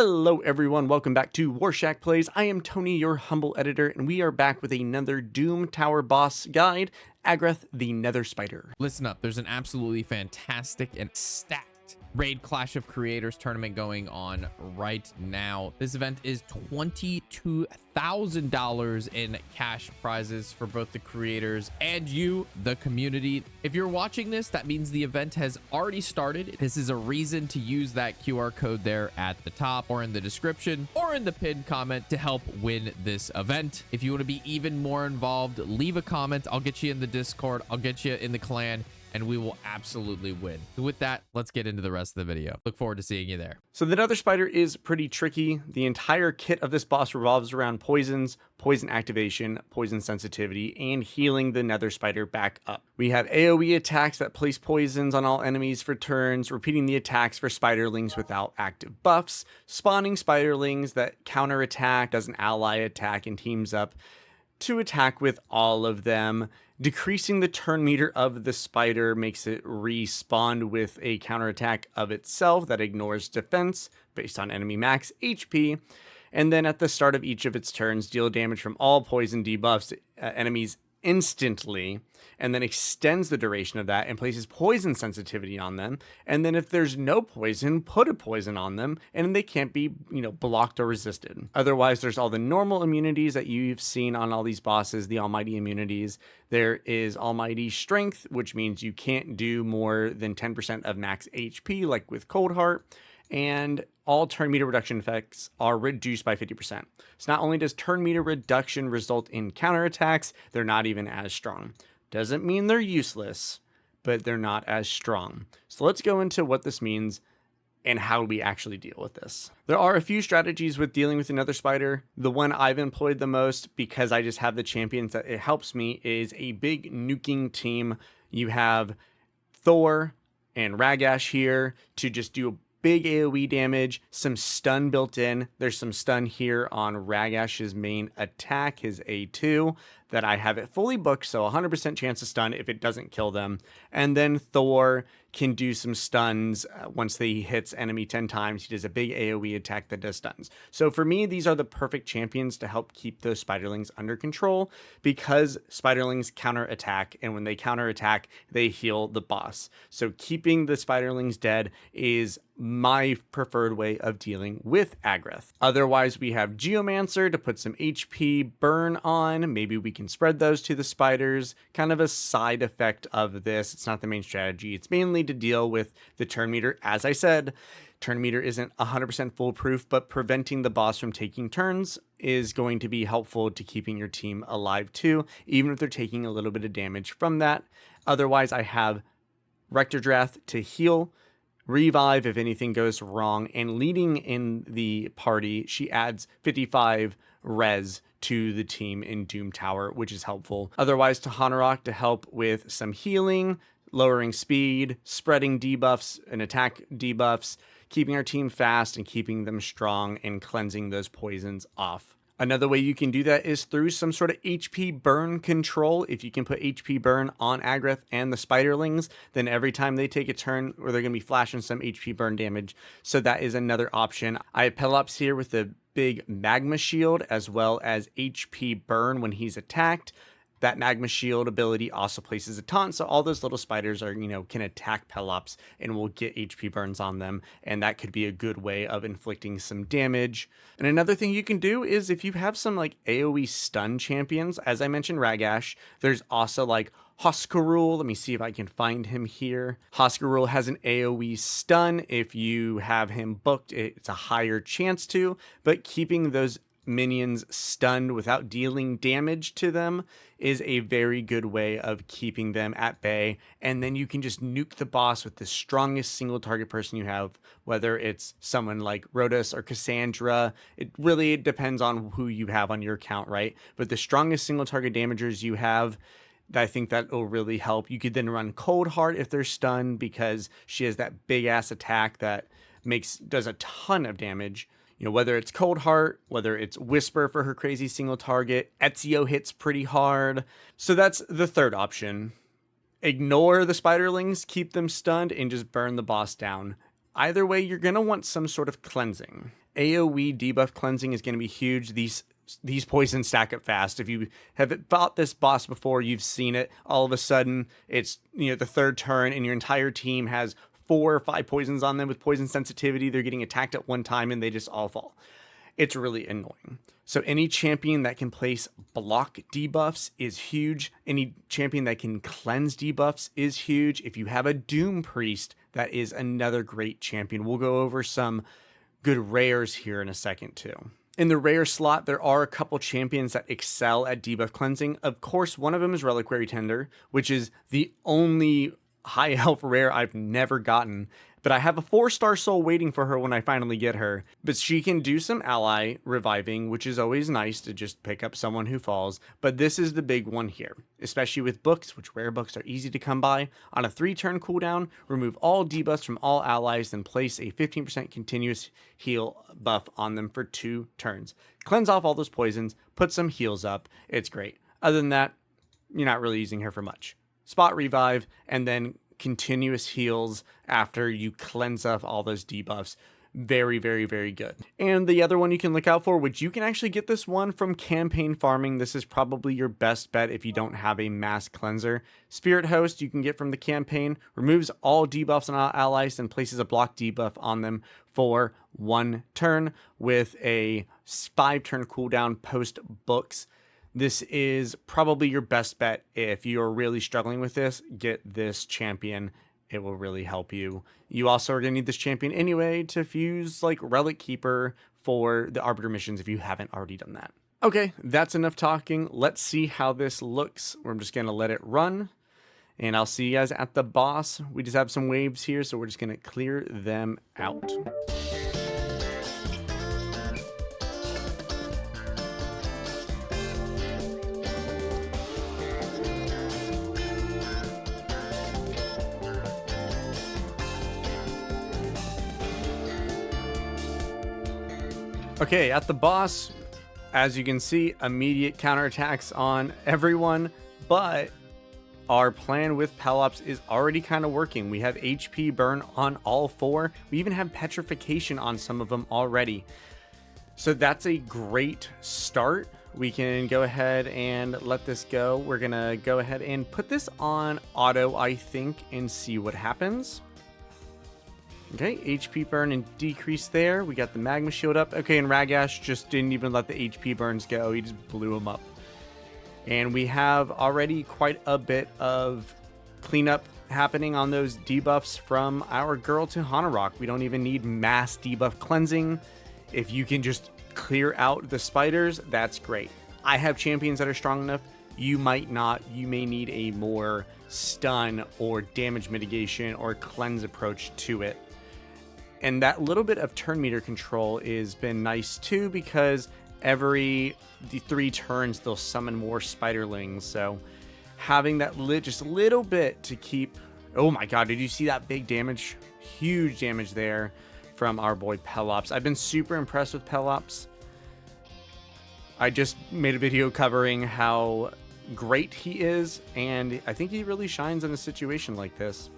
Hello everyone, welcome back to Warshack Plays. I am Tony, your humble editor, and we are back with another Doom Tower boss guide, Agreth the Nether Spider. Listen up, there's an absolutely fantastic and stacked Raid Clash of Creators tournament going on right now. This event is $22,000 in cash prizes for both the creators and you, the community. If you're watching this, that means the event has already started. This is a reason to use that QR code there at the top or in the description or in the pinned comment to help win this event. If you want to be even more involved, leave a comment. I'll get you in the Discord. I'll get you in the clan, and we will absolutely win. With that, let's get into the rest of the video. Look forward to seeing you there. So the Nether Spider is pretty tricky. The entire kit of this boss revolves around poisons, poison activation, poison sensitivity, and healing the Nether Spider back up. We have AoE attacks that place poisons on all enemies for turns, repeating the attacks for spiderlings without active buffs, spawning spiderlings that counterattack, does an ally attack, and teams up to attack with all of them. Decreasing the turn meter of the spider makes it respawn with a counterattack of itself that ignores defense based on enemy max HP. And then at the start of each of its turns, deal damage from all poison debuffs enemies instantly, and then extends the duration of that and places poison sensitivity on them. And then if there's no poison, put a poison on them and they can't be, blocked or resisted. Otherwise, there's all the normal immunities that you've seen on all these bosses, the almighty immunities. There is almighty strength, which means you can't do more than 10% of max HP, like with Cold Heart. And all turn meter reduction effects are reduced by 50%. So not only does turn meter reduction result in counterattacks, they're not even as strong. Doesn't mean they're useless, but they're not as strong. So let's go into what this means and how we actually deal with this. There are a few strategies with dealing with another spider. The one I've employed the most, because I just have the champions that it helps me, is a big nuking team. You have Thor and Ragash here to just do a big AoE damage, some stun built in. There's some stun here on Ragash's main attack, his A2, that I have it fully booked, so 100% chance to stun if it doesn't kill them. And then Thor can do some stuns once he hits enemy 10 times. He does a big AoE attack that does stuns. So for me, these are the perfect champions to help keep those spiderlings under control, because spiderlings counterattack, and when they counterattack, they heal the boss. So keeping the spiderlings dead is my preferred way of dealing with Agreth. Otherwise, we have Geomancer to put some HP burn on. Maybe we can spread those to the spiders. Kind of a side effect of this. It's not the main strategy. It's mainly to deal with the turn meter. As I said, turn meter isn't 100% foolproof, but preventing the boss from taking turns is going to be helpful to keeping your team alive too, even if they're taking a little bit of damage from that. Otherwise, I have Rectordrath to heal, revive if anything goes wrong, and leading in the party, she adds 55 res to the team in Doom Tower, which is helpful. Otherwise, Tahanarok to help with some healing, lowering speed, spreading debuffs and attack debuffs, keeping our team fast and keeping them strong, and cleansing those poisons off. Another way you can do that is through some sort of HP burn control. If you can put HP burn on Agreth and the spiderlings, then every time they take a turn, or they're going to be flashing some HP burn damage. So that is another option. I have Pelops here with the big magma shield, as well as HP burn when he's attacked. That magma shield ability also places a taunt, so all those little spiders are, can attack Pelops and will get HP burns on them, and that could be a good way of inflicting some damage. And another thing you can do is, if you have some AoE stun champions, as I mentioned Ragash, there's also Hoskarul. Let me see if I can find him here. Hoskarul has an AoE stun. If you have him booked, it's a higher chance to, but keeping those minions stunned without dealing damage to them is a very good way of keeping them at bay. And then you can just nuke the boss with the strongest single target person you have, whether it's someone like Rhodas or Cassandra. It really depends on who you have on your account, right? But the strongest single target damagers you have, I think that will really help. You could then run Cold Heart if they're stunned, because she has that big ass attack that does a ton of damage. Whether it's Cold Heart, whether it's Whisper for her crazy single target, Ezio hits pretty hard. So that's the third option. Ignore the spiderlings, keep them stunned, and just burn the boss down. Either way, you're going to want some sort of cleansing. AoE debuff cleansing is going to be huge. These poisons stack up fast. If you have fought this boss before, you've seen it. All of a sudden, it's the third turn, and your entire team has 4 or 5 poisons on them with poison sensitivity. They're getting attacked at one time, and they just all fall. It's really annoying. So any champion that can place block debuffs is huge. Any champion that can cleanse debuffs is huge. If you have a Doom Priest, that is another great champion. We'll go over some good rares here in a second too. In the rare slot, there are a couple champions that excel at debuff cleansing. Of course, one of them is Reliquary Tender, which is the only high health rare I've never gotten. But I have a 4-star soul waiting for her when I finally get her. But she can do some ally reviving, which is always nice to just pick up someone who falls. But this is the big one here, especially with books, which rare books are easy to come by. On a 3-turn cooldown, remove all debuffs from all allies, then place a 15% continuous heal buff on them for 2 turns. Cleanse off all those poisons, put some heals up. It's great. Other than that, you're not really using her for much. Spot revive, and then continuous heals after you cleanse off all those debuffs. Very, very, very good. And the other one you can look out for, which you can actually get this one from campaign farming. This is probably your best bet if you don't have a mass cleanser. Spirit Host you can get from the campaign, removes all debuffs on all allies and places a block debuff on them for 1 turn with a 5-turn cooldown post books. This is probably your best bet if you're really struggling with this. Get this champion. It will really help you. You also are going to need this champion anyway to fuse like Relic Keeper for the Arbiter missions if you haven't already done that. Okay, that's enough talking. Let's see how this looks. I'm just going to let it run. And I'll see you guys at the boss. We just have some waves here, so we're just going to clear them out. Okay, at the boss, as you can see, immediate counterattacks on everyone, but our plan with Pelops is already kind of working. We have HP burn on all 4. We even have petrification on some of them already. So that's a great start. We can go ahead and let this go. We're going to go ahead and put this on auto, I think, and see what happens. Okay, HP burn and decrease there. We got the magma shield up. Okay, and Ragash just didn't even let the HP burns go. He just blew them up. And we have already quite a bit of cleanup happening on those debuffs from our girl to Hanorok. We don't even need mass debuff cleansing. If you can just clear out the spiders, that's great. I have champions that are strong enough. You might not. You may need a more stun or damage mitigation or cleanse approach to it. And that little bit of turn meter control has been nice too, because every 3 turns they'll summon more spiderlings. So having that just a little bit to keep. Oh my god, did you see that big damage? Huge damage there from our boy Pelops. I've been super impressed with Pelops. I just made a video covering how great he is, and I think he really shines in a situation like this.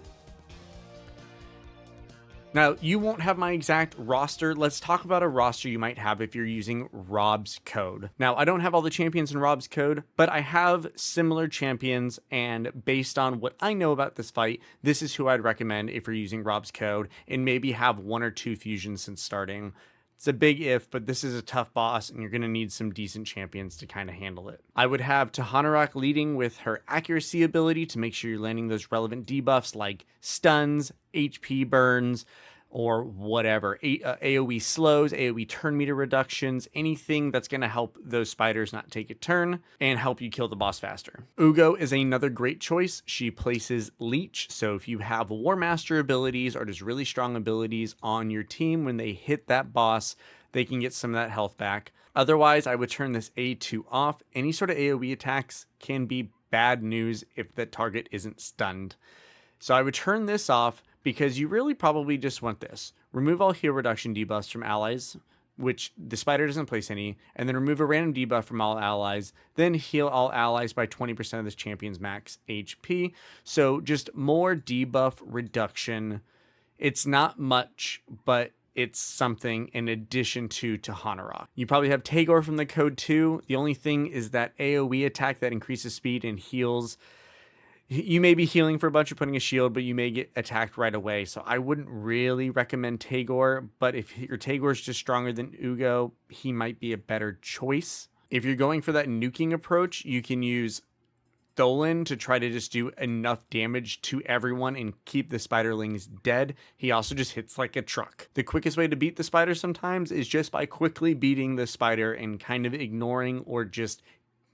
Now, you won't have my exact roster. Let's talk about a roster you might have if you're using Rob's code. Now, I don't have all the champions in Rob's code, but I have similar champions, and based on what I know about this fight, this is who I'd recommend if you're using Rob's code, and maybe have 1 or 2 fusions since starting. It's a big if, but this is a tough boss, and you're going to need some decent champions to kind of handle it. I would have Tahanarok leading with her accuracy ability to make sure you're landing those relevant debuffs like stuns, HP burns, or whatever. AoE slows, AoE turn meter reductions, anything that's going to help those spiders not take a turn and help you kill the boss faster. Ugo is another great choice. She places Leech, so if you have War Master abilities or just really strong abilities on your team, when they hit that boss, they can get some of that health back. Otherwise, I would turn this A2 off. Any sort of AoE attacks can be bad news if the target isn't stunned. So I would turn this off, because you really probably just want this. Remove all heal reduction debuffs from allies, which the spider doesn't place any, and then remove a random debuff from all allies, then heal all allies by 20% of this champion's max HP. So just more debuff reduction. It's not much, but it's something in addition to Hanarok. You probably have Tagore from the code too. The only thing is that AoE attack that increases speed and heals. You may be healing for a bunch of putting a shield, but you may get attacked right away. So I wouldn't really recommend Tagore, but if your Tagore is just stronger than Ugo, he might be a better choice. If you're going for that nuking approach, you can use Tholen to try to just do enough damage to everyone and keep the spiderlings dead. He also just hits like a truck. The quickest way to beat the spider sometimes is just by quickly beating the spider and kind of ignoring or just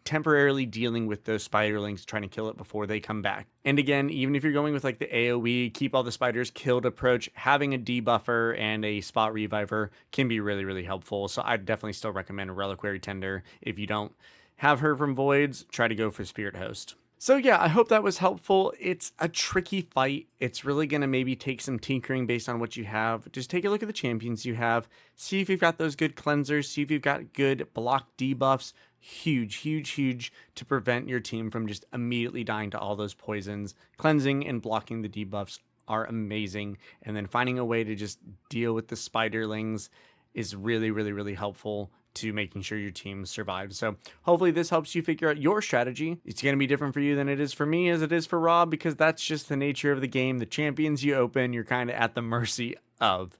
temporarily dealing with those spiderlings, trying to kill it before they come back. And again, even if you're going with like the AoE, keep all the spiders killed approach, having a debuffer and a spot reviver can be really, really helpful. So I'd definitely still recommend a Reliquary Tender. If you don't have her from Voids, try to go for Spirit Host. So yeah, I hope that was helpful. It's a tricky fight. It's really going to maybe take some tinkering based on what you have. Just take a look at the champions you have. See if you've got those good cleansers. See if you've got good block debuffs. Huge, huge, huge to prevent your team from just immediately dying to all those poisons. Cleansing and blocking the debuffs are amazing. And then finding a way to just deal with the spiderlings is really, really, really helpful to making sure your team survives. So hopefully this helps you figure out your strategy. It's going to be different for you than it is for me, as it is for Rob, because that's just the nature of the game. The champions you open, you're kind of at the mercy of.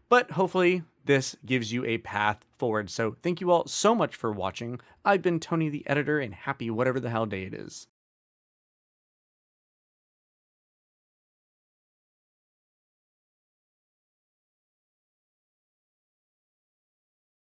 But hopefully this gives you a path forward. So thank you all so much for watching. I've been Tony the editor, and happy whatever the hell day it is.